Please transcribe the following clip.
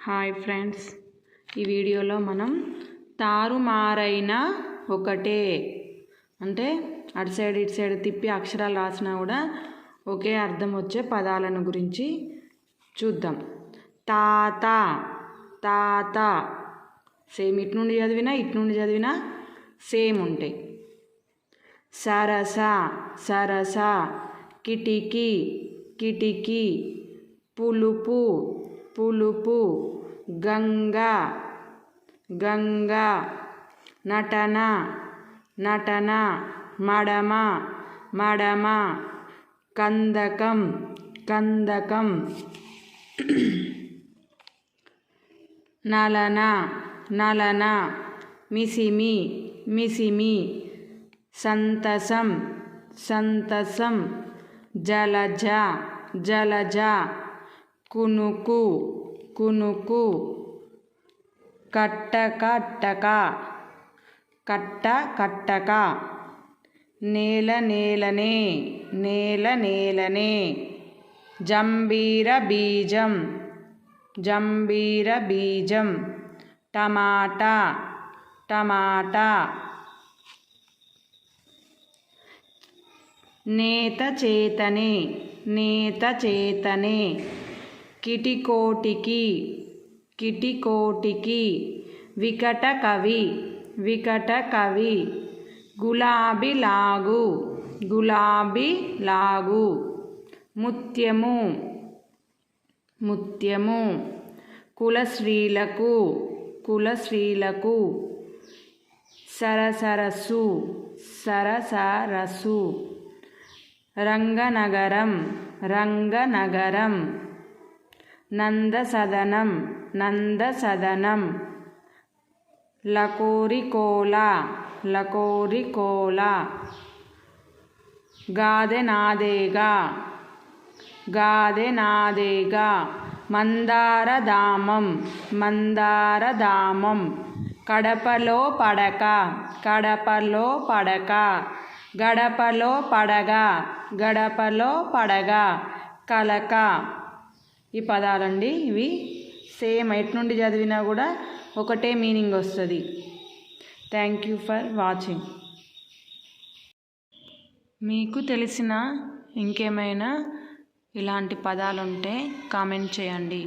Hi friends, ఈ వీడియోలో మనం తారుమారైన ఒకటే అంటే అటు సైడ్ ఇటు సైడ్ తిప్పి అక్షరాలు రాసినా కూడా ఒకే అర్థం వచ్చే పదాలను గురించి చూద్దాం. తాత తాత సేమ్ ఇటు నుండి చదివినా సేమ్ ఉంటాయి. సరస సరస, కిటికీ కిటికీ, పులుపు పులుపు, గంగా గంగా, నటన నటన, మడమ మడమ, కందకం కందకం, నలన నలన, మిసిమి మిసిమి, సంతసం సంతసం, జలజ జలజ, కునుకు కునుకు, కట్టక కట్ట కట్టక, నేల నేలనే నేల నేలనే, జంబీర బీజం జంబీర బీజం, టమాటా టమాటా, నేత చేతనే నేత చేతనే, కిటికోటికి కిటికోటికి, వికట కవి వికట కవి, గులాబీ లాగు గులాబీ లాగు, ముత్యము ముత్యము, కులశ్రీలకు కులశ్రీలకు, సరసరసు సరసరసు, రంగనగరం రంగనగరం, నందసదనం నందసదనం, లకోరికోల లకోరికోల, గాదెనాదేగా గాదెనాదేగా, మందారధామం మందారధామం, కడపలో పడక కడపలో పడక, గడపలో పడగ గడపలో పడగ, కలక. ఈ పదాలండి. ఇవి సేమ్ ఎటు నుండి చదివినా కూడా ఒకటే మీనింగ్ వస్తుంది. Thank you for watching. మీకు తెలిసిన ఇంకేమైనా ఇలాంటి పదాలు ఉంటే కామెంట్ చేయండి.